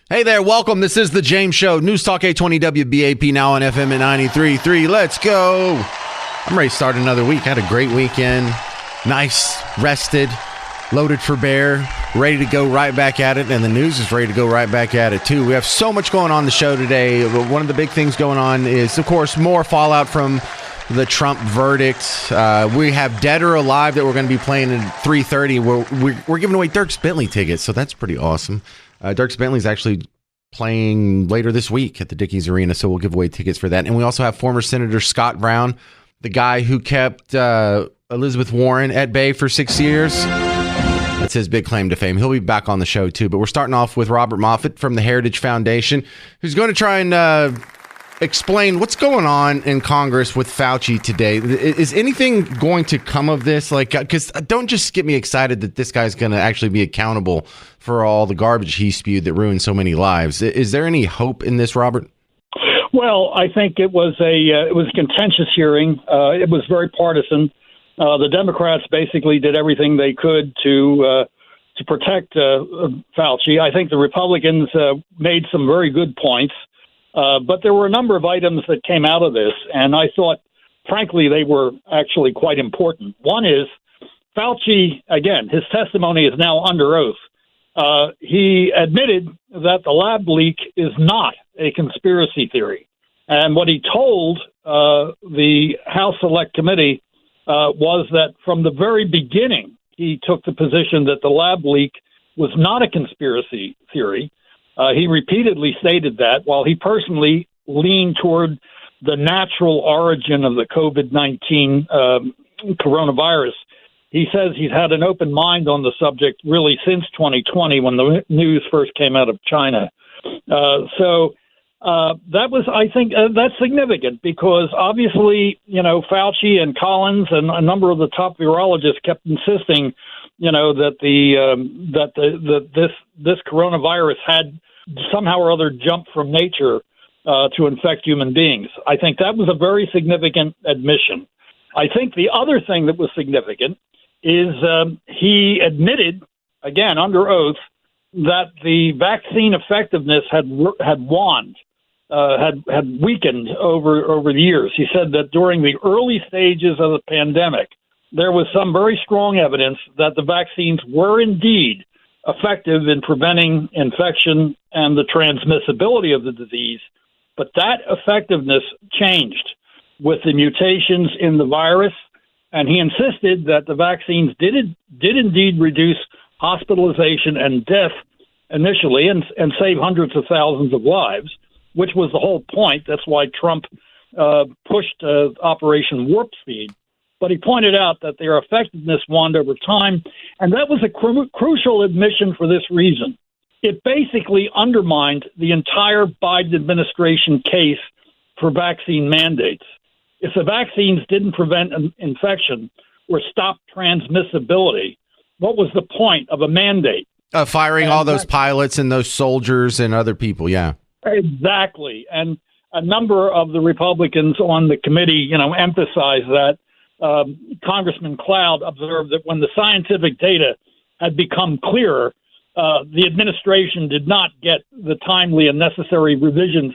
Hey there, welcome. This is The James Show. News Talk 820 WBAP, now on FM at 93.3. Let's go. I'm ready to start another week. I had a great weekend. Nice, rested, loaded for bear, ready to go right back at it. And the news is ready to go right back at it, too. We have so much going on the show today. One of the big things going on is, of course, more fallout from the Trump verdict. We have Dead or Alive that we're going to be playing at 3:30. We're giving away Dierks Bentley tickets, so that's pretty awesome. Dierks Bentley's actually playing later this week at the Dickies Arena, so we'll give away tickets for that. And we also have former Senator Scott Brown, the guy who kept Elizabeth Warren at bay for 6 years. That's his big claim to fame. He'll be back on the show, too. But we're starting off with Robert Moffat from the Heritage Foundation, who's going to try and explain what's going on in Congress with Fauci today. Is anything going to come of this? Because don't just get me excited that this guy's going to actually be accountable for all the garbage he spewed that ruined so many lives. Is there any hope in this, Robert? Well, I think it was a contentious hearing. It was very partisan. The Democrats basically did everything they could to protect Fauci. I think the Republicans made some very good points. But there were a number of items that came out of this, and I thought, frankly, they were actually quite important. One is Fauci, again, his testimony is now under oath. He admitted that the lab leak is not a conspiracy theory. And what he told the House Select Committee was that from the very beginning, he took the position that the lab leak was not a conspiracy theory. He repeatedly stated that, while he personally leaned toward the natural origin of the COVID-19 coronavirus. He says he's had an open mind on the subject really since 2020 when the news first came out of China. So that was, I think, that's significant because obviously, Fauci and Collins and a number of the top virologists kept insisting, that this coronavirus had somehow or other jumped from nature to infect human beings. I think that was a very significant admission. I think the other thing that was significant is he admitted, again under oath, that the vaccine effectiveness had weakened over the years. He said that during the early stages of the pandemic, there was some very strong evidence that the vaccines were indeed effective in preventing infection and the transmissibility of the disease, but that effectiveness changed with the mutations in the virus, and he insisted that the vaccines did indeed reduce hospitalization and death initially and save hundreds of thousands of lives, which was the whole point. That's why Trump pushed Operation Warp Speed. But he pointed out that their effectiveness waned over time, and that was a crucial admission for this reason. It basically undermined the entire Biden administration case for vaccine mandates. If the vaccines didn't prevent an infection or stop transmissibility, what was the point of a mandate? Firing all those pilots and those soldiers and other people, yeah. Exactly. And a number of the Republicans on the committee, emphasized that. Congressman Cloud observed that when the scientific data had become clearer, the administration did not get the timely and necessary revisions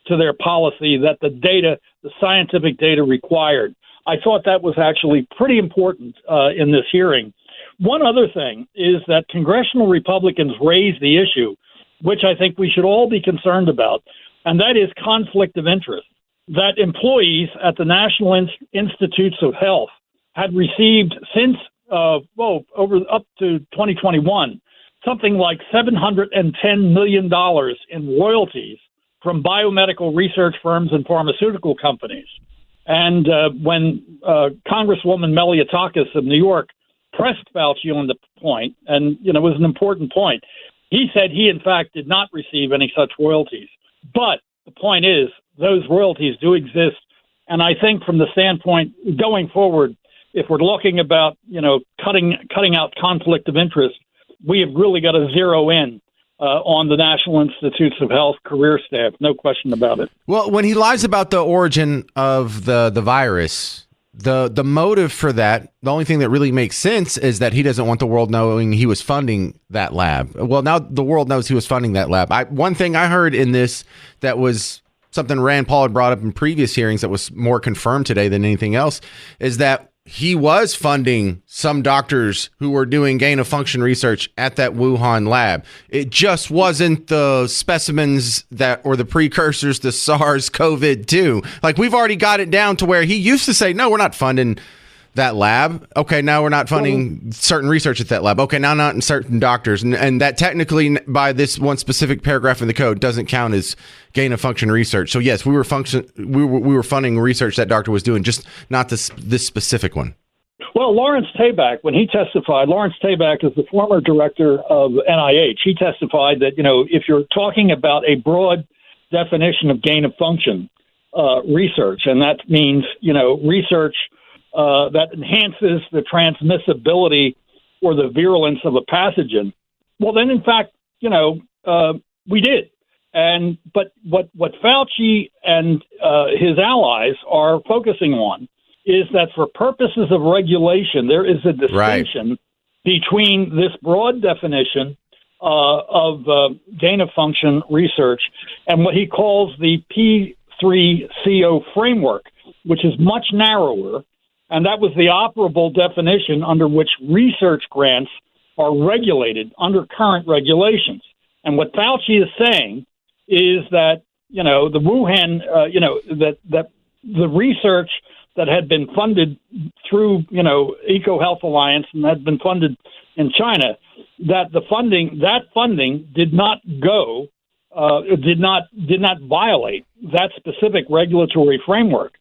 to their policy that the scientific data required. I thought that was actually pretty important in this hearing. One other thing is that congressional Republicans raised the issue, which I think we should all be concerned about, and that is conflict of interest. That employees at the National Institutes of Health had received since over up to 2021 something like $710 million in royalties from biomedical research firms and pharmaceutical companies. And when Congresswoman Meliotakis of New York pressed Fauci on the point, and it was an important point, he said he in fact did not receive any such royalties. But the point is, those royalties do exist. And I think from the standpoint going forward, if we're looking about, cutting out conflict of interest, we have really got to zero in on the National Institutes of Health career staff. No question about it. Well, when he lies about the origin of the virus, The motive for that, the only thing that really makes sense is that he doesn't want the world knowing he was funding that lab. Well, now the world knows he was funding that lab. One thing I heard in this that was something Rand Paul had brought up in previous hearings that was more confirmed today than anything else is that he was funding some doctors who were doing gain of function research at that Wuhan lab. It just wasn't the specimens that or the precursors to SARS-CoV-2. Like, we've already got it down to where he used to say, no, we're not funding that lab. Okay, now we're not funding certain research at that lab. Okay, now not in certain doctors. And that technically, by this one specific paragraph in the code, doesn't count as gain of function research. So yes, we were funding research that doctor was doing, just not this specific one. Well, Lawrence Tabak, when he testified, Lawrence Tabak is the former director of NIH. He testified that, if you're talking about a broad definition of gain of function research, and that means, research that enhances the transmissibility or the virulence of a pathogen, well, then, in fact, we did. But what Fauci and his allies are focusing on is that for purposes of regulation, there is a distinction between this broad definition of gain of function research and what he calls the P3CO framework, which is much narrower. And that was the operable definition under which research grants are regulated under current regulations. And what Fauci is saying is that, the Wuhan, that the research that had been funded through, EcoHealth Alliance and had been funded in China, that the funding did not go, did not violate that specific regulatory framework.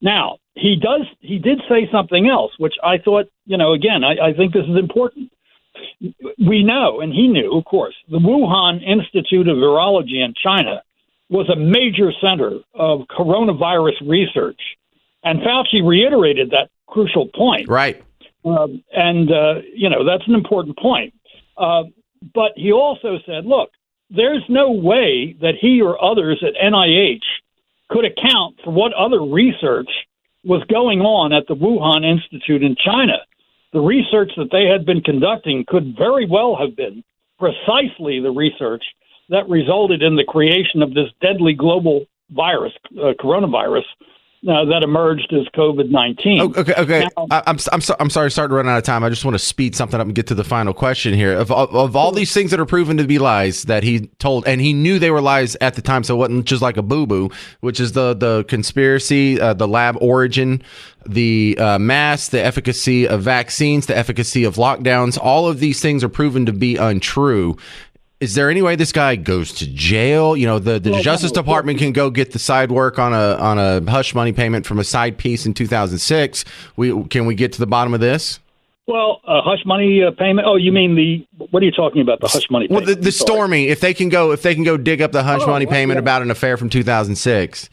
Now, he did say something else, which I thought, again, I think this is important. We know, and he knew, of course, the Wuhan Institute of Virology in China was a major center of coronavirus research. And Fauci reiterated that crucial point. Right. That's an important point. But he also said, look, there's no way that he or others at NIH could account for what other research was going on at the Wuhan Institute in China. The research that they had been conducting could very well have been precisely the research that resulted in the creation of this deadly global virus, coronavirus, that emerged as COVID-19. Okay. Now, I'm sorry, starting to run out of time. I just want to speed something up and get to the final question here. Of all these things that are proven to be lies that he told, and he knew they were lies at the time, so it wasn't just like a boo-boo, which is the conspiracy, the lab origin, the mask, the efficacy of vaccines, the efficacy of lockdowns. All of these things are proven to be untrue. Is there any way this guy goes to jail? The Justice Department can go get the side work on a hush money payment from a side piece in 2006. Can we get to the bottom of this? Well, hush money payment. Oh, you mean what are you talking about? The hush money payment? Well, the Stormy. If they can go dig up the hush money payment about an affair from 2006.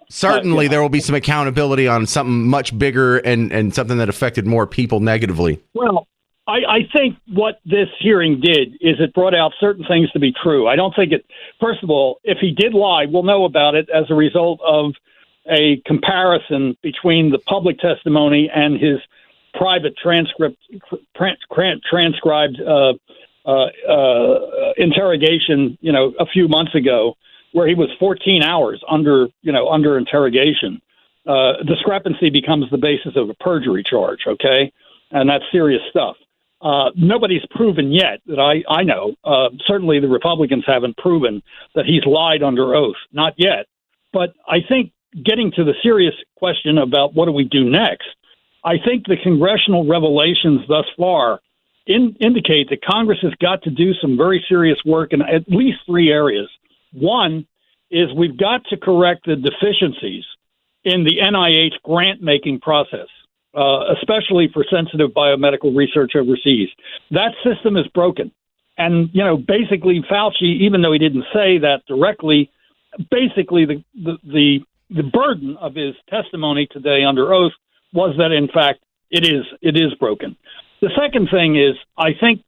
Certainly, there will be some accountability on something much bigger and something that affected more people negatively. Well, I think what this hearing did is it brought out certain things to be true. I don't think first of all, if he did lie, we'll know about it as a result of a comparison between the public testimony and his private transcribed interrogation, a few months ago, where he was 14 hours under interrogation. Discrepancy becomes the basis of a perjury charge, okay? And that's serious stuff. Nobody's proven yet that I know. Certainly the Republicans haven't proven that he's lied under oath. Not yet. But I think getting to the serious question about what do we do next, I think the congressional revelations thus far indicate that Congress has got to do some very serious work in at least three areas. One is we've got to correct the deficiencies in the NIH grant-making process. Especially for sensitive biomedical research overseas. That system is broken. And, basically Fauci, even though he didn't say that directly, basically the burden of his testimony today under oath was that, in fact, it is broken. The second thing is, I think,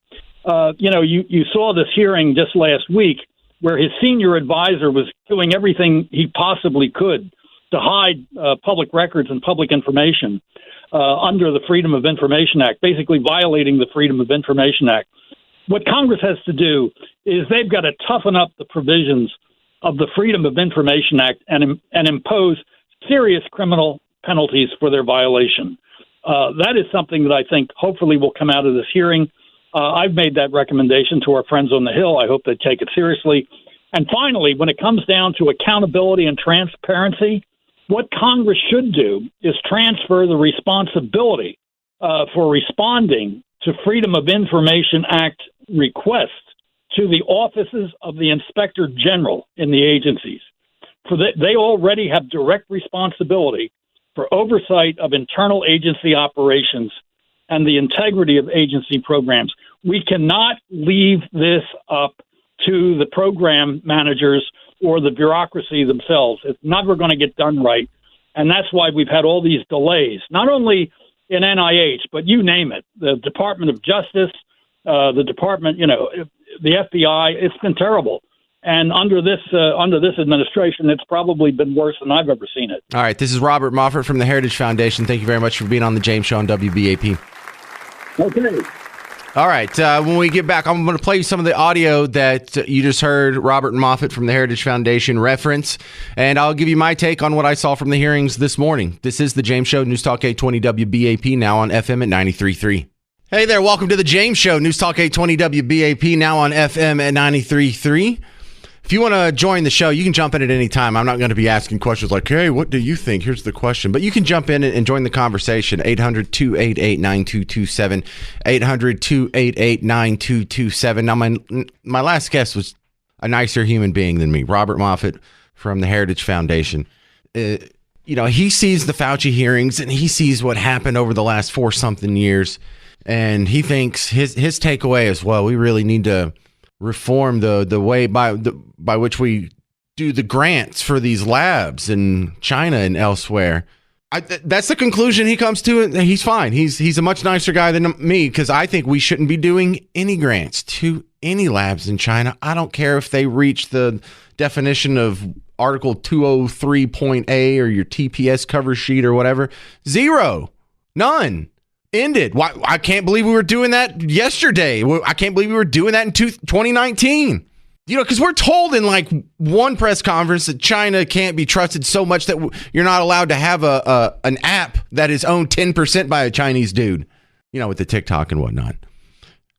you saw this hearing just last week where his senior advisor was doing everything he possibly could to hide public records and public information under the Freedom of Information Act, basically violating the Freedom of Information Act. What Congress has to do is they've got to toughen up the provisions of the Freedom of Information Act and impose serious criminal penalties for their violation. That is something that I think hopefully will come out of this hearing. I've made that recommendation to our friends on the Hill. I hope they take it seriously. And finally, when it comes down to accountability and transparency, what Congress should do is transfer the responsibility for responding to Freedom of Information Act requests to the offices of the Inspector General in the agencies. They already have direct responsibility for oversight of internal agency operations and the integrity of agency programs. We cannot leave this up to the program managers or the bureaucracy themselves. It's never going to get done right. And that's why we've had all these delays, not only in NIH, but you name it, the Department of Justice, the Department, the FBI. It's been terrible. And under this administration, it's probably been worse than I've ever seen it. All right. This is Robert Moffett from the Heritage Foundation. Thank you very much for being on the James Show on WBAP. Okay. All right. When we get back, I'm going to play you some of the audio that you just heard Robert Moffett from the Heritage Foundation reference, and I'll give you my take on what I saw from the hearings this morning. This is the James Show, News Talk 820 WBAP, now on FM at 93.3. Hey there. Welcome to the James Show, News Talk 820 WBAP, now on FM at 93.3. If you want to join the show, you can jump in at any time. I'm not going to be asking questions like, hey, what do you think? Here's the question. But you can jump in and join the conversation. 800-288-9227. 800-288-9227. Now, my last guest was a nicer human being than me, Robert Moffett from the Heritage Foundation. He sees the Fauci hearings, and he sees what happened over the last 4-something years. And he thinks his takeaway is, well, we really need to reform the way by which we do the grants for these labs in China and elsewhere. That's the conclusion he comes to. He's fine. He's a much nicer guy than me, because I think we shouldn't be doing any grants to any labs in China. I don't care if they reach the definition of Article 203.A or your TPS cover sheet or whatever. Zero. None. Ended. Why? I can't believe we were doing that yesterday. I can't believe we were doing that in 2019. Because we're told in like one press conference that China can't be trusted so much that you're not allowed to have an app that is owned 10% by a Chinese dude. With the TikTok and whatnot.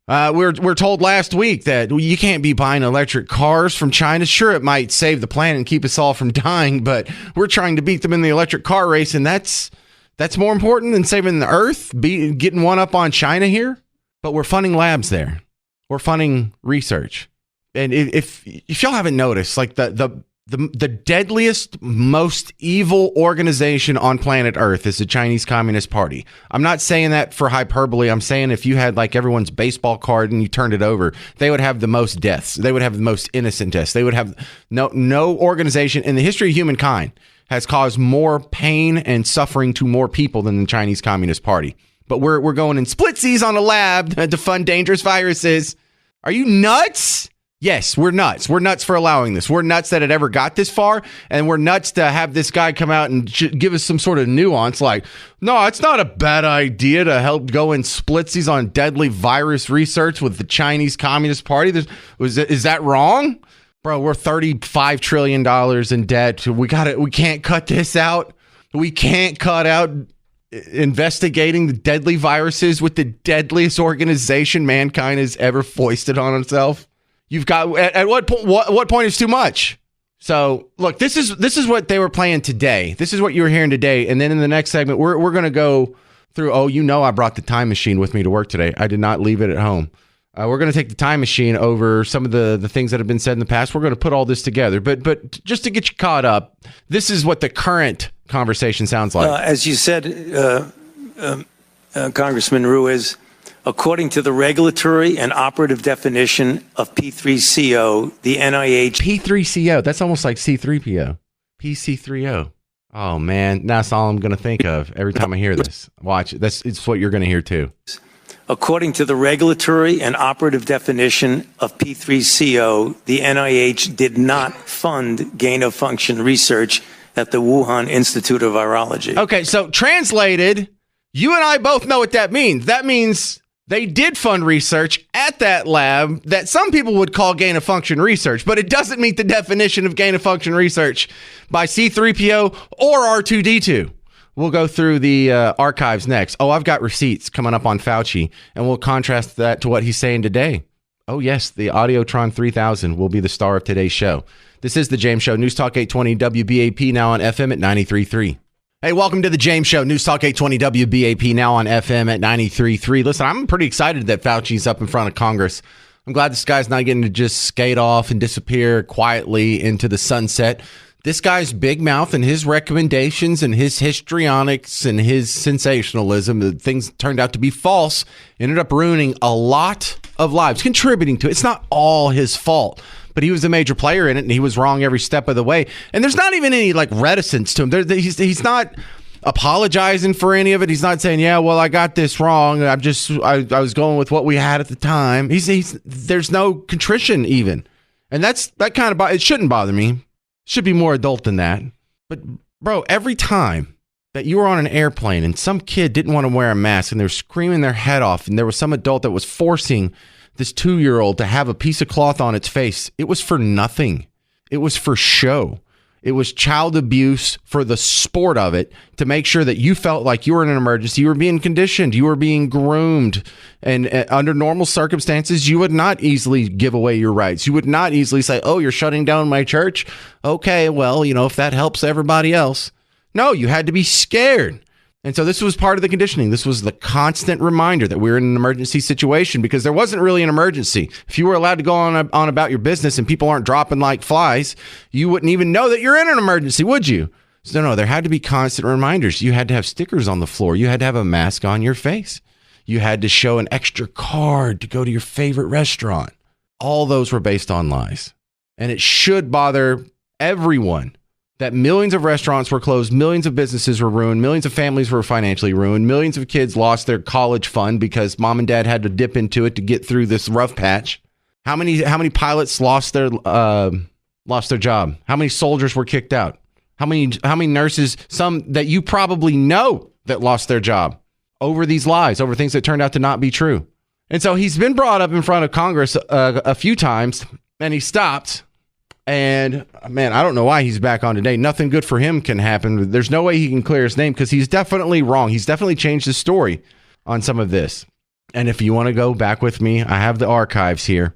We're told last week that you can't be buying electric cars from China. Sure, it might save the planet and keep us all from dying, but we're trying to beat them in the electric car race, and that's more important than saving the earth, getting one up on China here. But we're funding labs there. We're funding research. And if y'all haven't noticed, like the deadliest, most evil organization on planet Earth is the Chinese Communist Party. I'm not saying that for hyperbole. I'm saying if you had like everyone's baseball card and you turned it over, they would have the most deaths. They would have the most innocent deaths. They would have no organization in the history of humankind has caused more pain and suffering to more people than the Chinese Communist Party. But we're going in splitsies on a lab to fund dangerous viruses. Are you nuts? Yes, we're nuts. We're nuts for allowing this. We're nuts that it ever got this far, and we're nuts to have this guy come out and give us some sort of nuance like, no, it's not a bad idea to help go in splitsies on deadly virus research with the Chinese Communist Party. Is that wrong? Bro, we're $35 trillion in debt. We can't cut this out. We can't cut out investigating the deadly viruses with the deadliest organization mankind has ever foisted on itself. You've got at what point is too much? So look, this is what they were playing today. This is what you were hearing today. And then in the next segment, we're going to go through. I brought the time machine with me to work today. I did not leave it at home. We're going to take the time machine over some of the things that have been said in the past. We're going to put all this together. But just to get you caught up, this is what the current conversation sounds like. As you said, Congressman Ruiz, according to the regulatory and operative definition of P3CO, the NIH... P3CO, that's almost like C3PO. PC3O. Oh, man, that's all I'm going to think of every time I hear this. Watch, it's what you're going to hear, too. According to the regulatory and operative definition of P3CO, the NIH did not fund gain-of-function research at the Wuhan Institute of Virology. Okay, so translated, you and I both know what that means. That means they did fund research at that lab that some people would call gain-of-function research, but it doesn't meet the definition of gain-of-function research by C-3PO or R2-D2. We'll go through the archives next. Oh, I've got receipts coming up on Fauci, and we'll contrast that to what he's saying today. Oh, yes, the Audiotron 3000 will be the star of today's show. This is The James Show, News Talk 820 WBAP, now on FM at 93.3. Hey, welcome to The James Show, News Talk 820 WBAP, now on FM at 93.3. Listen, I'm pretty excited that Fauci's up in front of Congress. I'm glad this guy's not getting to just skate off and disappear quietly into the sunset. This guy's big mouth and his recommendations and his histrionics and his sensationalism, the things turned out to be false, ended up ruining a lot of lives, contributing to it. It's not all his fault, but he was a major player in it, and he was wrong every step of the way. And there's not even any reticence to him. He's not apologizing for any of it. He's not saying, yeah, well, I got this wrong. I was going with what we had at the time. There's no contrition even. And that kind of, it shouldn't bother me. Should be more adult than that. But bro, every time that you were on an airplane and some kid didn't want to wear a mask and they were screaming their head off and there was some adult that was forcing this 2-year-old to have a piece of cloth on its face, it was for nothing. It was for show. It was child abuse for the sport of it, to make sure that you felt like you were in an emergency. You were being conditioned. You were being groomed. And under normal circumstances, you would not easily give away your rights. You would not easily say, oh, you're shutting down my church? Okay, well, if that helps everybody else. No, you had to be scared. And so this was part of the conditioning. This was the constant reminder that we were in an emergency situation, because there wasn't really an emergency. If you were allowed to go on about your business and people aren't dropping like flies, you wouldn't even know that you're in an emergency, would you? So no, there had to be constant reminders. You had to have stickers on the floor. You had to have a mask on your face. You had to show an extra card to go to your favorite restaurant. All those were based on lies. And it should bother everyone that millions of restaurants were closed, millions of businesses were ruined, millions of families were financially ruined, millions of kids lost their college fund because mom and dad had to dip into it to get through this rough patch. How many pilots lost their job? How many soldiers were kicked out? How many nurses, some that you probably know, that lost their job over these lies, over things that turned out to not be true? And so he's been brought up in front of Congress a few times, and he stopped. And man, I don't know why he's back on today. Nothing good for him can happen. There's no way he can clear his name, because he's definitely wrong. He's definitely changed his story on some of this. And if you want to go back with me, I have the archives here.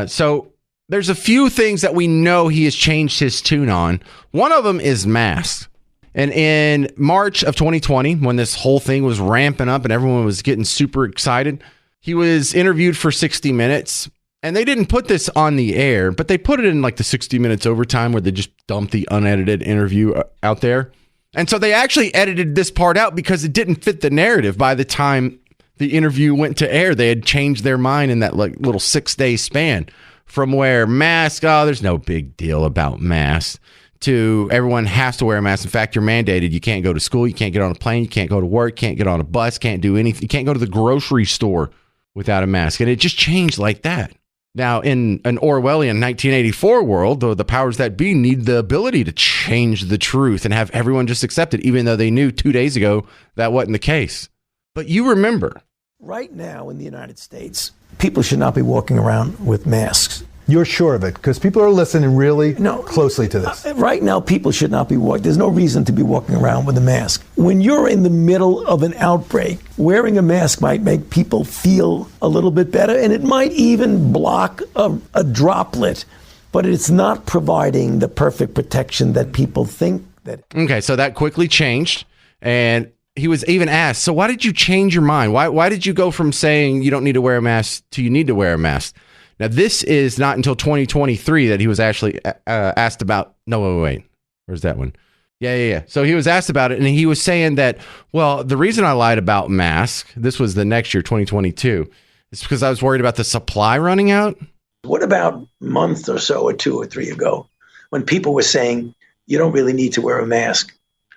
So there's a few things that we know he has changed his tune on. One of them is masks. And in March of 2020, when this whole thing was ramping up and everyone was getting super excited, he was interviewed for 60 Minutes. And they didn't put this on the air, but they put it in like the 60 Minutes overtime, where they just dumped the unedited interview out there. And so they actually edited this part out because it didn't fit the narrative. By the time the interview went to air, they had changed their mind in that like little 6-day span, from where mask, oh, there's no big deal about masks, to everyone has to wear a mask. In fact, you're mandated. You can't go to school. You can't get on a plane. You can't go to work. Can't get on a bus. Can't do anything. You can't go to the grocery store without a mask. And it just changed like that. Now, in an Orwellian 1984 world, though, the powers that be need the ability to change the truth and have everyone just accept it, even though they knew 2 days ago that wasn't the case. But you remember. Right now in the United States, people should not be walking around with masks. You're sure of it? Because people are listening really closely to this. Right now, people should not be walking. There's no reason to be walking around with a mask. When you're in the middle of an outbreak, wearing a mask might make people feel a little bit better, and it might even block a droplet, but it's not providing the perfect protection that people think that. Okay, so that quickly changed, and he was even asked, so why did you change your mind? Why did you go from saying you don't need to wear a mask to you need to wear a mask? Now, this is not until 2023 that he was actually asked about. No, wait. Where's that one? Yeah. So he was asked about it, and he was saying that, well, the reason I lied about masks, this was the next year, 2022, is because I was worried about the supply running out. What about a month or so, or 2 or 3 ago, when people were saying you don't really need to wear a mask?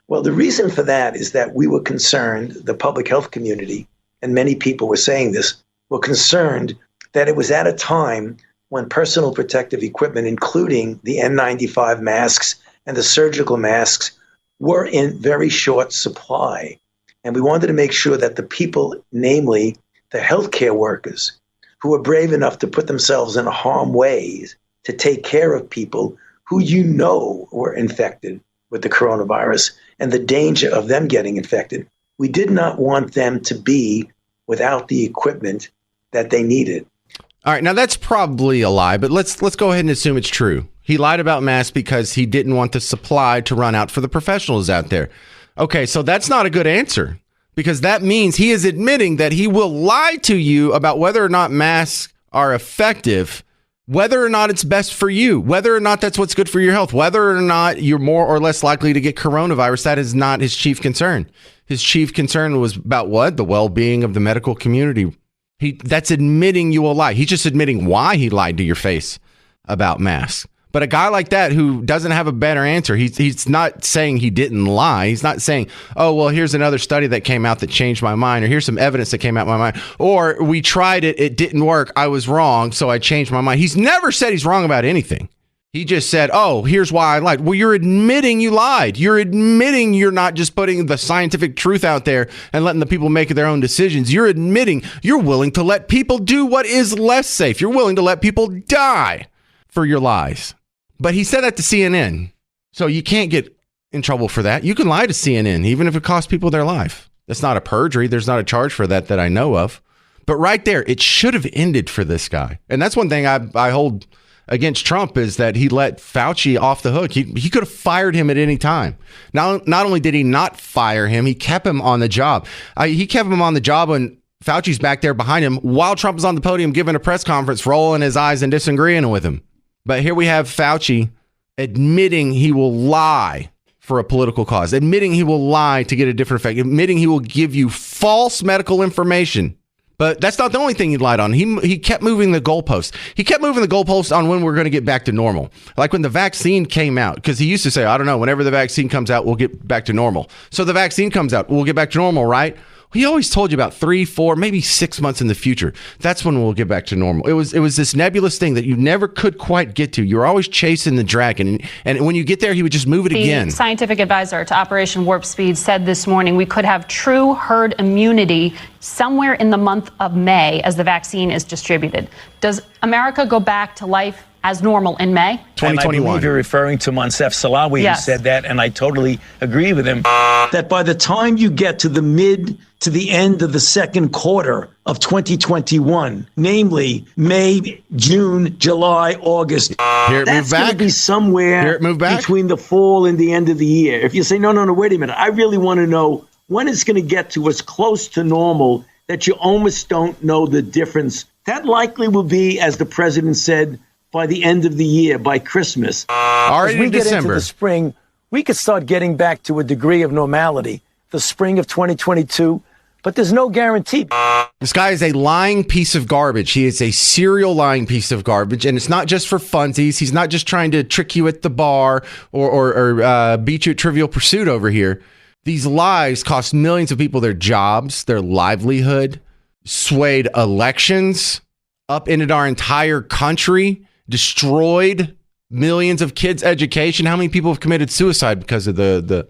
Well, the reason for that is that we were concerned, the public health community, and many people were saying this, were concerned that it was at a time when personal protective equipment, including the N95 masks and the surgical masks were in very short supply. And we wanted to make sure that the people, namely the healthcare workers, who were brave enough to put themselves in harm's way to take care of people who were infected with the coronavirus and the danger of them getting infected, we did not want them to be without the equipment that they needed. All right, now that's probably a lie, but let's go ahead and assume it's true. He lied about masks because he didn't want the supply to run out for the professionals out there. Okay, so that's not a good answer, because that means he is admitting that he will lie to you about whether or not masks are effective, whether or not it's best for you, whether or not that's what's good for your health, whether or not you're more or less likely to get coronavirus. That is not his chief concern. His chief concern was about what? The well-being of the medical community. That's admitting you will lie. He's just admitting why he lied to your face about masks. But a guy like that who doesn't have a better answer, he's not saying he didn't lie. He's not saying, oh, well, here's another study that came out that changed my mind, or here's some evidence that came out of my mind, or we tried it, it didn't work, I was wrong, so I changed my mind. He's never said he's wrong about anything. He just said, oh, here's why I lied. Well, you're admitting you lied. You're admitting you're not just putting the scientific truth out there and letting the people make their own decisions. You're admitting you're willing to let people do what is less safe. You're willing to let people die for your lies. But he said that to CNN. So you can't get in trouble for that. You can lie to CNN, even if it costs people their life. That's not a perjury. There's not a charge for that I know of. But right there, it should have ended for this guy. And that's one thing I hold against Trump, is that he let Fauci off the hook. He could have fired him at any time. Not only did he not fire him, he kept him on the job. He kept him on the job when Fauci's back there behind him while Trump is on the podium giving a press conference, rolling his eyes and disagreeing with him. But here we have Fauci admitting he will lie for a political cause, admitting he will lie to get a different effect, admitting he will give you false medical information. But that's not the only thing he lied on. He kept moving the goalposts. He kept moving the goalposts on when we're going to get back to normal. Like when the vaccine came out, because he used to say, I don't know, whenever the vaccine comes out, we'll get back to normal. So the vaccine comes out, we'll get back to normal, right? He always told you about 3, 4, maybe 6 months in the future. That's when we'll get back to normal. It was this nebulous thing that you never could quite get to. You're always chasing the dragon. And when you get there, he would just move it again. The scientific advisor to Operation Warp Speed said this morning we could have true herd immunity somewhere in the month of May as the vaccine is distributed. Does America go back to life as normal in May? 2021. And I believe you're referring to Monsef Salawi, yes, who said that, and I totally agree with him. That by the time you get to the end of the second quarter of 2021, namely May, June, July, August, that's going to be somewhere between the fall and the end of the year. If you say, no, wait a minute, I really want to know when it's going to get to as close to normal that you almost don't know the difference. That likely will be, as the president said, by the end of the year, by Christmas. Already As we in get December. into the spring, we could start getting back to a degree of normality, the spring of 2022, but there's no guarantee. This guy is a lying piece of garbage. He is a serial lying piece of garbage, and it's not just for funsies. He's not just trying to trick you at the bar or beat you at Trivial Pursuit over here. These lies cost millions of people their jobs, their livelihood, swayed elections, upended our entire country, destroyed millions of kids' education. How many people have committed suicide because of the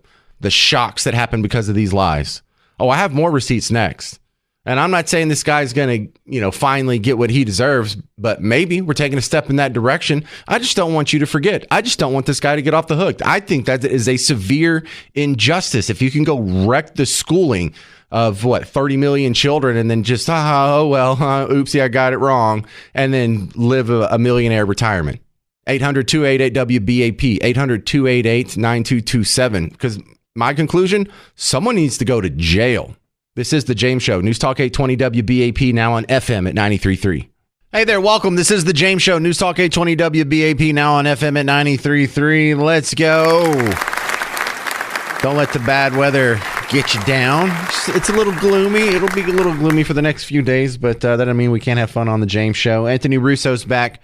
shocks that happened because of these lies? Oh, I have more receipts next. And I'm not saying this guy's going to, finally get what he deserves, but maybe we're taking a step in that direction. I just don't want you to forget. I just don't want this guy to get off the hook. I think that is a severe injustice. If you can go wreck the schooling of 30 million children and then just, oopsie, I got it wrong, and then live a millionaire retirement. 800-288-WBAP, 800-288-9227. Because my conclusion, someone needs to go to jail. This is The James Show. News Talk 820 WBAP, now on FM at 93.3. Hey there, welcome. This is The James Show. News Talk 820 WBAP, now on FM at 93.3. Let's go. Don't let the bad weather get you down. It's a little gloomy. It'll be a little gloomy for the next few days, but that doesn't mean we can't have fun on The James Show. Anthony Russo's back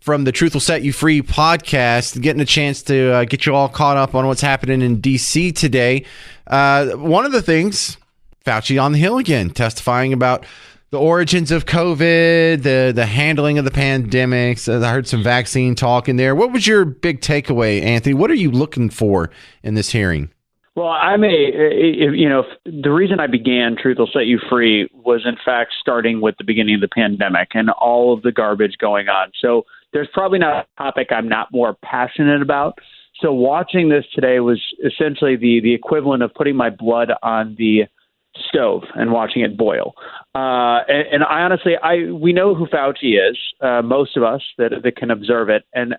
from the Truth Will Set You Free podcast, getting a chance to get you all caught up on what's happening in D.C. today. One of the things, Fauci on the Hill again, testifying about the origins of COVID, the handling of the pandemics. I heard some vaccine talk in there. What was your big takeaway, Anthony? What are you looking for in this hearing? Well, the reason I began Truth Will Set You Free was, in fact, starting with the beginning of the pandemic and all of the garbage going on. So there's probably not a topic I'm not more passionate about. So watching this today was essentially the equivalent of putting my blood on the stove and watching it boil. And I honestly, we know who Fauci is, most of us that can observe it. And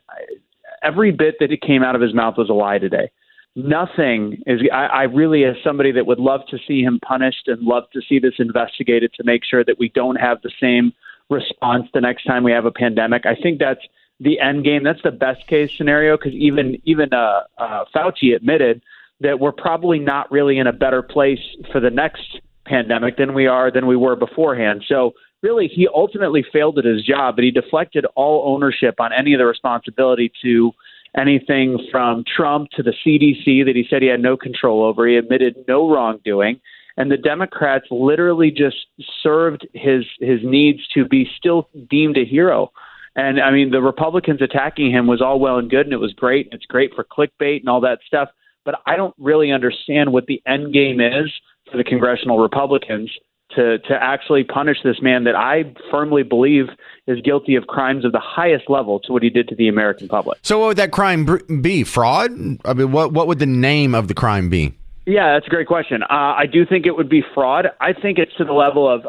every bit that it came out of his mouth was a lie today. Nothing is. I really, as somebody that would love to see him punished and love to see this investigated to make sure that we don't have the same response the next time we have a pandemic. I think that's the end game. That's the best case scenario, because even Fauci admitted that we're probably not really in a better place for the next pandemic than we were beforehand. So really, he ultimately failed at his job, but he deflected all ownership on any of the responsibility to anything from Trump to the CDC that he said he had no control over. He admitted no wrongdoing. And the Democrats literally just served his needs to be still deemed a hero. And I mean, the Republicans attacking him was all well and good, and it was great. It's great for clickbait and all that stuff. But I don't really understand what the end game is for the congressional Republicans to actually punish this man that I firmly believe is guilty of crimes of the highest level to what he did to the American public. So what would that crime be? Fraud? I mean, what would the name of the crime be? Yeah, that's a great question. I do think it would be fraud. I think it's to the level of,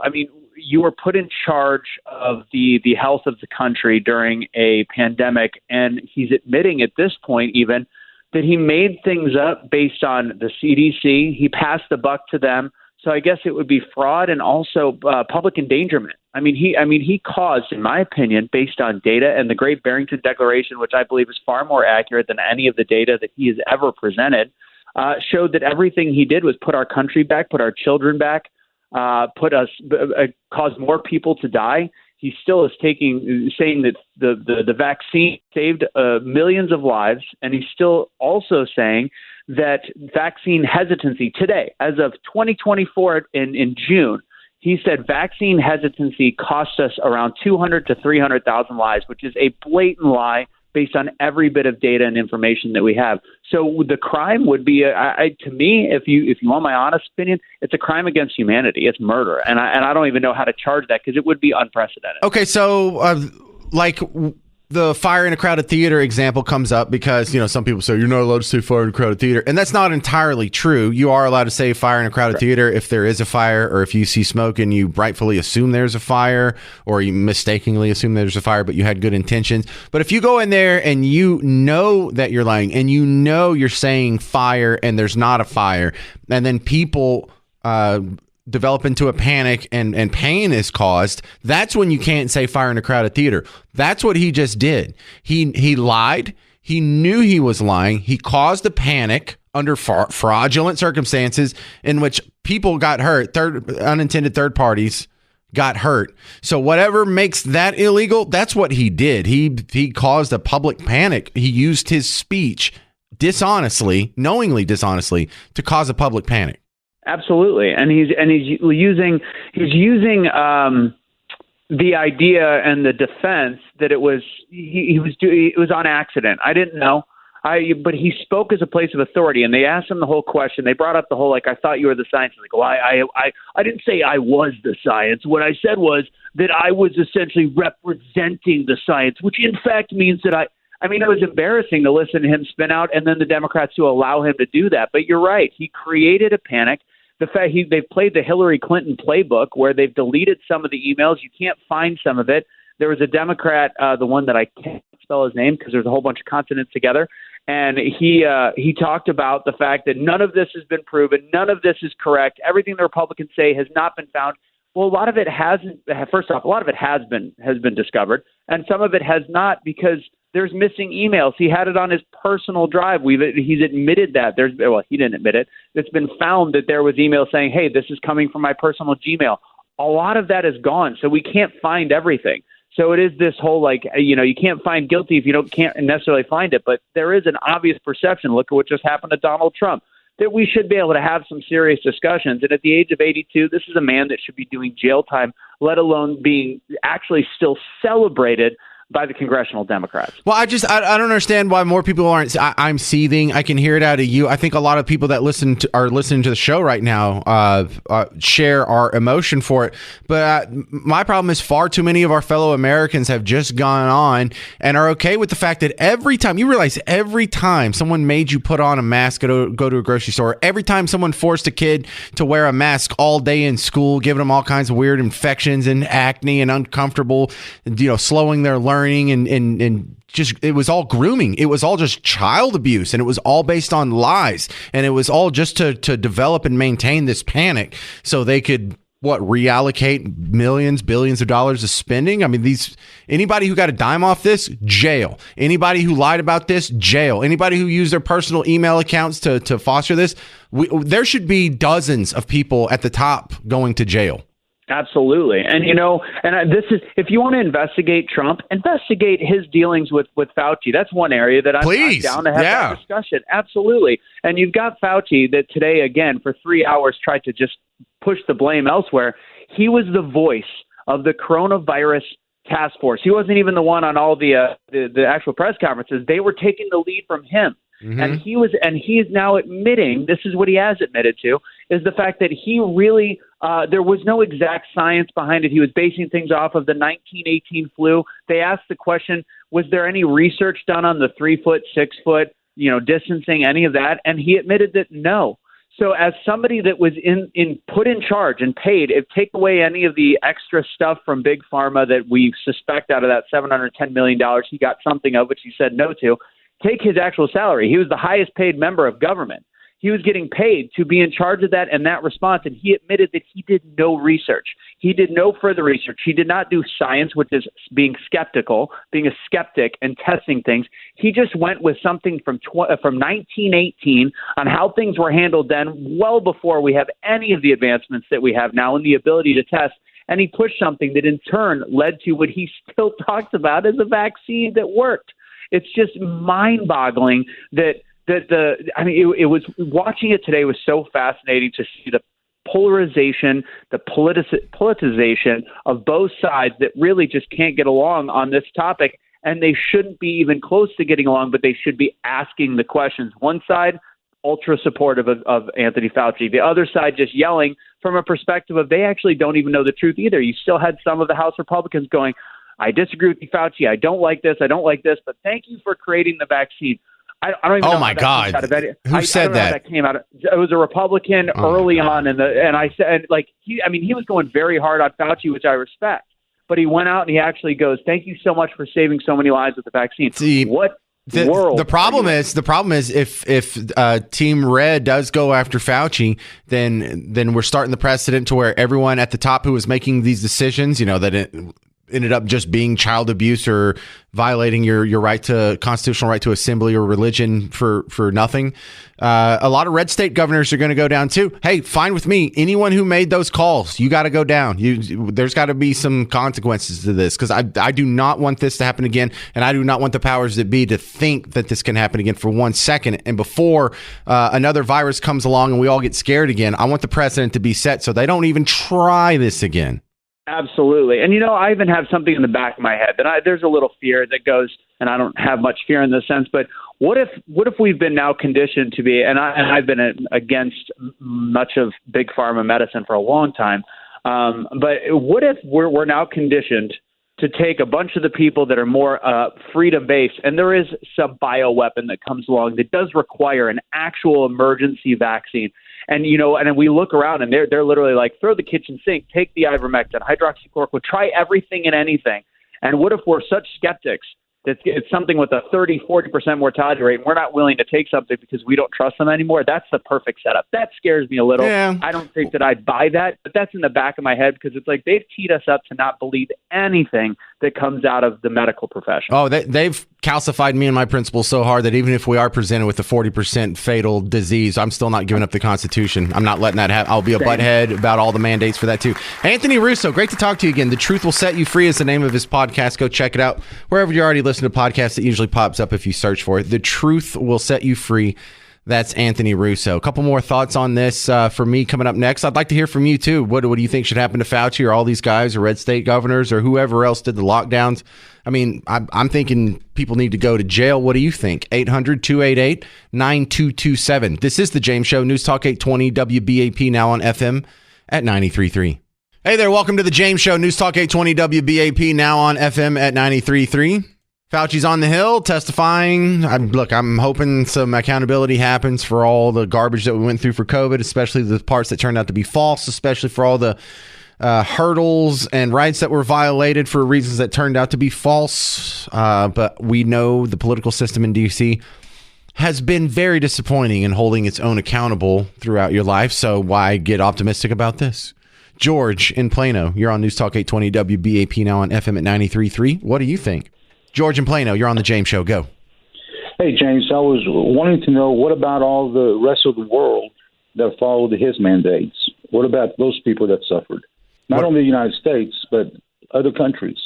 you were put in charge of the health of the country during a pandemic, and he's admitting at this point even that he made things up based on the CDC. He passed the buck to them. So I guess it would be fraud and also public endangerment. He caused, in my opinion, based on data and the Great Barrington Declaration, which I believe is far more accurate than any of the data that he has ever presented, showed that everything he did was put our country back, put our children back, caused more people to die. He still is saying that the vaccine saved millions of lives, and he's still also saying that vaccine hesitancy today, as of 2024 in June, he said vaccine hesitancy costs us around 200 to 300,000 lives, which is a blatant lie based on every bit of data and information that we have. So the crime would be, to me, if you want my honest opinion, it's a crime against humanity. It's murder, and I don't even know how to charge that because it would be unprecedented. Okay, so the fire in a crowded theater example comes up because, some people say you're not allowed to say fire in a crowded theater. And that's not entirely true. You are allowed to say fire in a crowded theater if there is a fire, or if you see smoke and you rightfully assume there's a fire, or you mistakenly assume there's a fire, but you had good intentions. But if you go in there and you know that you're lying and you're saying fire and there's not a fire, and then people develop into a panic and pain is caused, that's when you can't say fire in a crowded theater. That's what he just did. He lied. He knew he was lying. He caused a panic under fraudulent circumstances in which people got hurt. Unintended third parties got hurt. So whatever makes that illegal, that's what he did. He caused a public panic. He used his speech knowingly dishonestly, to cause a public panic. Absolutely, and he's using the idea and the defense that it was on accident. I didn't know. But he spoke as a place of authority, and they asked him the whole question. They brought up the whole, I thought you were the science. Like, well, I didn't say I was the science. What I said was that I was essentially representing the science, which in fact means that it was embarrassing to listen to him spin out, and then the Democrats to allow him to do that. But you're right. He created a panic. The fact they've played the Hillary Clinton playbook where they've deleted some of the emails. You can't find some of it. There was a Democrat, the one that I can't spell his name because there's a whole bunch of consonants together. And he talked about the fact that none of this has been proven. None of this is correct. Everything the Republicans say has not been found. Well, a lot of it hasn't. First off, a lot of it has been discovered, and some of it has not because there's missing emails. He had it on his personal drive. He's admitted that. He didn't admit it. It's been found that there was email saying, "Hey, this is coming from my personal Gmail." A lot of that is gone, so we can't find everything. So it is this whole you can't find guilty if you can't necessarily find it, but there is an obvious perception. Look at what just happened to Donald Trump. that we should be able to have some serious discussions. And at the age of 82, this is a man that should be doing jail time, let alone being actually still celebrated by the congressional Democrats. Well, I don't understand why more people aren't. I'm seething. I can hear it out of you. I think a lot of people that are listening to the show right now share our emotion for it. But my problem is far too many of our fellow Americans have just gone on and are okay with the fact that every time someone made you put on a mask to go to a grocery store, every time someone forced a kid to wear a mask all day in school, giving them all kinds of weird infections and acne and uncomfortable, slowing their learning and just, it was all grooming. It was all just child abuse, and it was all based on lies, and it was all just to develop and maintain this panic so they could reallocate millions, billions of dollars of spending. I mean, anybody who got a dime off this, jail. Anybody who lied about this, jail. Anybody who used their personal email accounts to foster this, there should be dozens of people at the top going to jail. Absolutely. And, this is, if you want to investigate Trump, investigate his dealings with Fauci. That's one area that I'm down to have that discussion. Absolutely. And you've got Fauci that today, again, for 3 hours tried to just push the blame elsewhere. He was the voice of the coronavirus task force. He wasn't even the one on all the actual press conferences. They were taking the lead from him. Mm-hmm. And he is now admitting, this is what he has admitted to, is the fact that he really, there was no exact science behind it. He was basing things off of the 1918 flu. They asked the question, was there any research done on the 3 foot, 6 foot, distancing, any of that? And he admitted that no. So as somebody that was put in charge and paid, if take away any of the extra stuff from Big Pharma that we suspect out of that $710 million, he got something of which he said no to. Take his actual salary. He was the highest paid member of government. He was getting paid to be in charge of that and that response, and he admitted that he did no research. He did no further research. He did not do science, which is being skeptical, being a skeptic and testing things. He just went with something from 1918 on how things were handled then, well before we have any of the advancements that we have now and the ability to test. And he pushed something that in turn led to what he still talks about as a vaccine that worked. It's just mind-boggling it was watching it today was so fascinating to see the polarization, the politicization of both sides that really just can't get along on this topic. And they shouldn't be even close to getting along, but they should be asking the questions. One side, ultra supportive of Anthony Fauci. The other side just yelling from a perspective of they actually don't even know the truth either. You still had some of the House Republicans going, I disagree with you, Fauci. I don't like this. But thank you for creating the vaccine. I don't even know. Oh my God! Who said that? Came out. It was a Republican early on, and I said, he was going very hard on Fauci, which I respect. But he went out and he actually goes, "Thank you so much for saving so many lives with the vaccine." See, what world? The problem is if Team Red does go after Fauci, then we're starting the precedent to where everyone at the top who was making these decisions, that it ended up just being child abuse or violating your constitutional right to assembly or religion for nothing. A lot of red state governors are going to go down too. Hey, fine with me. Anyone who made those calls, you got to go down. There's got to be some consequences to this, because I do not want this to happen again, and I do not want the powers that be to think that this can happen again for 1 second. And before another virus comes along and we all get scared again, I want the precedent to be set so they don't even try this again. Absolutely. And, I even have something in the back of my head that there's a little fear that goes, and I don't have much fear in this sense, but what if we've been now conditioned to be, and I've been against much of big pharma medicine for a long time, but what if we're now conditioned to take a bunch of the people that are more freedom-based, and there is some bioweapon that comes along that does require an actual emergency vaccine. And, and we look around and they're literally like, throw the kitchen sink, take the ivermectin, hydroxychloroquine, try everything and anything. And what if we're such skeptics that it's something with a 30-40% mortality rate and we're not willing to take something because we don't trust them anymore? That's the perfect setup. That scares me a little. Yeah. I don't think that I'd buy that, but that's in the back of my head because it's like they've teed us up to not believe anything that comes out of the medical profession. Oh, they've calcified me and my principles so hard that even if we are presented with a 40% fatal disease, I'm still not giving up the Constitution. I'm not letting that happen. I'll be a butthead about all the mandates for that too. Anthony Russo, great to talk to you again. The Truth Will Set You Free is the name of his podcast. Go check it out wherever you already listen to podcasts. It usually pops up if you search for it. The Truth Will Set You Free. That's Anthony Russo. A couple more thoughts on this for me coming up next. I'd like to hear from you, too. What do you think should happen to Fauci or all these guys or red state governors or whoever else did the lockdowns? I mean, I'm thinking people need to go to jail. What do you think? 800-288-9227. This is The James Show, News Talk 820 WBAP, now on FM at 93.3. Hey there, welcome to The James Show, News Talk 820 WBAP, now on FM at 93.3. Fauci's on the Hill testifying. I'm hoping some accountability happens for all the garbage that we went through for COVID, especially the parts that turned out to be false, especially for all the hurdles and rights that were violated for reasons that turned out to be false. But we know the political system in D.C. has been very disappointing in holding its own accountable throughout your life. So why get optimistic about this? George in Plano, you're on News Talk 820 WBAP, now on FM at 93.3. What do you think? George in Plano, you're on The James Show. Go. Hey, James, I was wanting to know, what about all the rest of the world that followed his mandates? What about those people that suffered? Not only the United States, but other countries.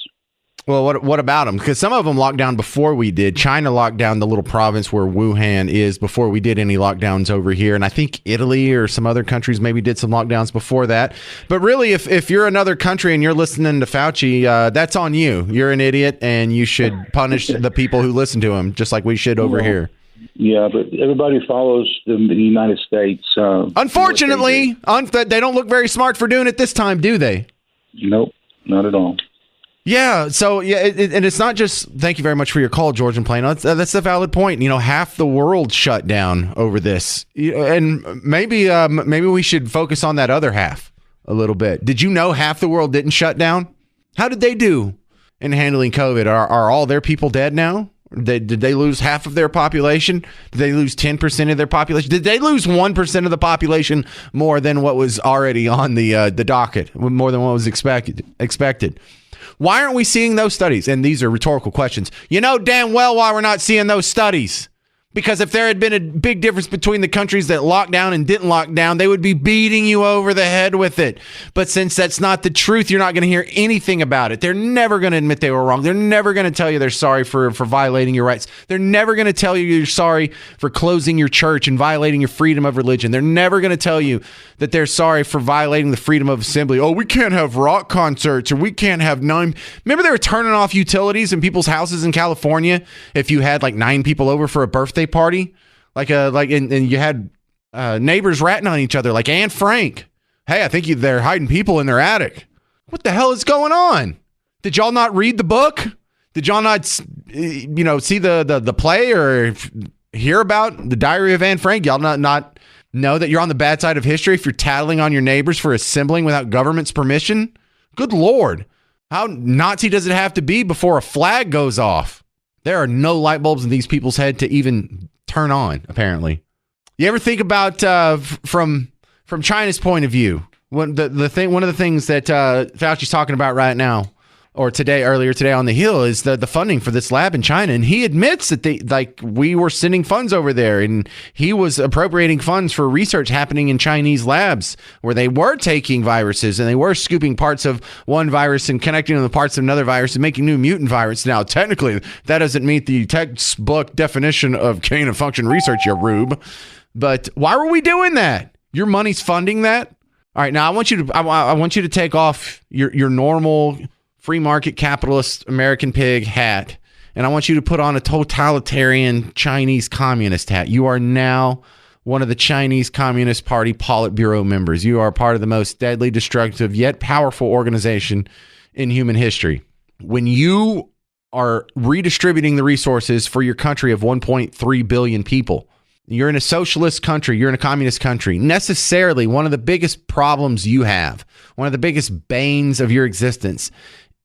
Well, what about them? Because some of them locked down before we did. China locked down the little province where Wuhan is before we did any lockdowns over here. And I think Italy or some other countries maybe did some lockdowns before that. But really, if you're another country and you're listening to Fauci, that's on you. You're an idiot, and you should punish the people who listen to him, just like we should over here. Yeah, but everybody follows the United States. Unfortunately, they don't look very smart for doing it this time, do they? Nope, not at all. Yeah, so and it's not just. Thank you very much for your call, George in Plano. That's a valid point. Half the world shut down over this, and maybe we should focus on that other half a little bit. Did you know half the world didn't shut down? How did they do in handling COVID? Are all their people dead now? Did they lose half of their population? Did they lose 10% of their population? Did they lose 1% of the population more than what was already on the docket, more than what was expected? Why aren't we seeing those studies? And these are rhetorical questions. You know damn well why we're not seeing those studies. Because if there had been a big difference between the countries that locked down and didn't lock down, they would be beating you over the head with it. But since that's not the truth, you're not going to hear anything about it. They're never going to admit they were wrong. They're never going to tell you they're sorry for violating your rights. They're never going to tell you you're sorry for closing your church and violating your freedom of religion. They're never going to tell you that they're sorry for violating the freedom of assembly. Oh, we can't have rock concerts, or we can't have 9. Remember they were turning off utilities in people's houses in California if you had like 9 people over for a birthday party, and you had neighbors ratting on each other, like Anne Frank. Hey, I think they're hiding people in their attic. What the hell is going on? Did y'all not read the book? Did y'all not, see the play or hear about the Diary of Anne Frank? Y'all not know that you're on the bad side of history if you're tattling on your neighbors for assembling without government's permission? Good Lord. How Nazi does it have to be before a flag goes off? There are no light bulbs in these people's head to even turn on, apparently. You ever think about from China's point of view? One of the things that Fauci's talking about right now, or earlier today on the Hill, is the funding for this lab in China. And he admits that we were sending funds over there, and he was appropriating funds for research happening in Chinese labs where they were taking viruses and they were scooping parts of one virus and connecting them to parts of another virus and making new mutant virus. Now, technically, that doesn't meet the textbook definition of gain of function research, you rube. But why were we doing that? Your money's funding that? All right, now I want you to take off your normal free market capitalist American pig hat, and I want you to put on a totalitarian Chinese communist hat. You are now one of the Chinese Communist Party Politburo members. You are part of the most deadly, destructive, yet powerful organization in human history. When you are redistributing the resources for your country of 1.3 billion people, you're in a socialist country, you're in a communist country. Necessarily, one of the biggest problems you have, one of the biggest banes of your existence,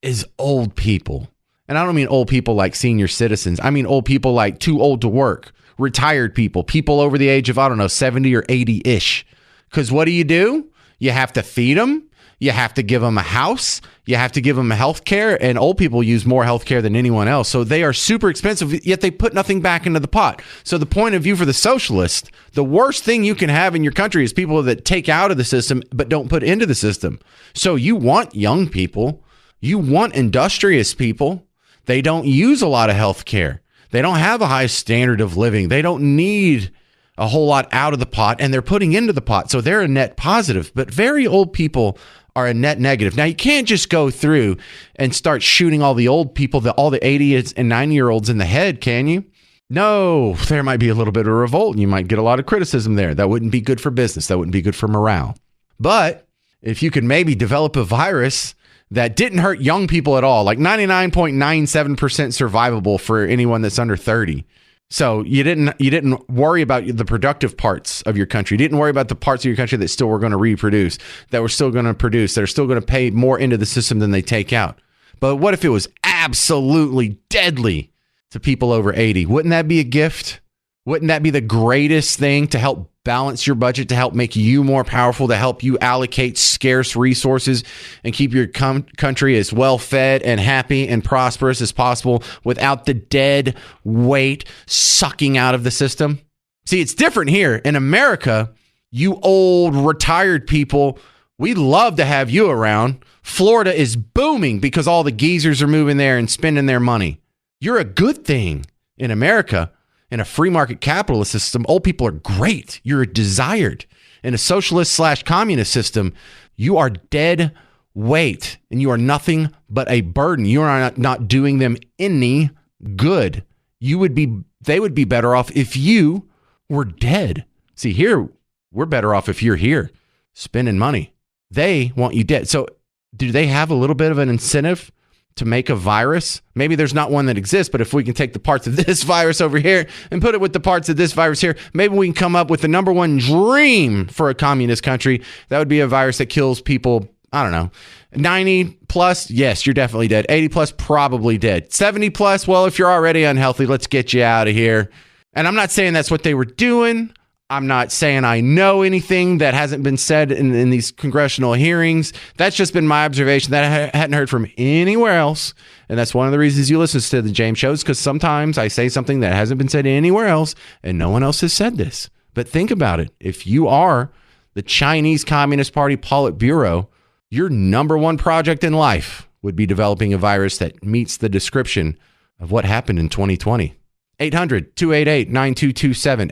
is old people. And I don't mean old people like senior citizens. I mean old people like too old to work, retired people over the age of, 70 or 80-ish. Because what do? You have to feed them. You have to give them a house. You have to give them health care. And old people use more health care than anyone else. So they are super expensive, yet they put nothing back into the pot. So the point of view for the socialist, the worst thing you can have in your country is people that take out of the system but don't put into the system. So you want young people. You want industrious people. They don't use a lot of health care. They don't have a high standard of living. They don't need a whole lot out of the pot and they're putting into the pot. So they're a net positive, but very old people are a net negative. Now, you can't just go through and start shooting all the old people, all the 80 and 90-year-olds in the head, can you? No, there might be a little bit of revolt and you might get a lot of criticism there. That wouldn't be good for business. That wouldn't be good for morale. But if you could maybe develop a virus that didn't hurt young people at all, like 99.97% survivable for anyone that's under 30. So you didn't worry about the productive parts of your country. You didn't worry about the parts of your country that still were going to reproduce, that were still going to produce, that are still going to pay more into the system than they take out. But what if it was absolutely deadly to people over 80? Wouldn't that be a gift? Wouldn't that be the greatest thing to help balance your budget, to help make you more powerful, to help you allocate scarce resources and keep your country as well fed and happy and prosperous as possible without the dead weight sucking out of the system? See, it's different here. In America, you old retired people, we love to have you around. Florida is booming because all the geezers are moving there and spending their money. You're a good thing in America. In a free market capitalist system, old people are great. You're desired. In a socialist/communist system, you are dead weight and you are nothing but a burden. You are not doing them any good. They would be better off if you were dead. See, here, we're better off if you're here spending money. They want you dead. So do they have a little bit of an incentive to make a virus? Maybe there's not one that exists, but if we can take the parts of this virus over here and put it with the parts of this virus here, maybe we can come up with the number one dream for a communist country. That would be a virus that kills people, I don't know, 90 plus, yes, you're definitely dead. 80 plus, probably dead. 70 plus, well, if you're already unhealthy, let's get you out of here. And I'm not saying that's what they were doing. I'm not saying I know anything that hasn't been said in these congressional hearings. That's just been my observation that I hadn't heard from anywhere else. And that's one of the reasons you listen to the James Shows, because sometimes I say something that hasn't been said anywhere else and no one else has said this. But think about it. If you are the Chinese Communist Party Politburo, your number one project in life would be developing a virus that meets the description of what happened in 2020. 800-288-9227,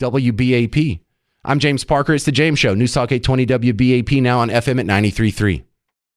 800-288-WBAP. I'm James Parker. It's The James Show. News Talk 820 WBAP, now on FM at 93.3.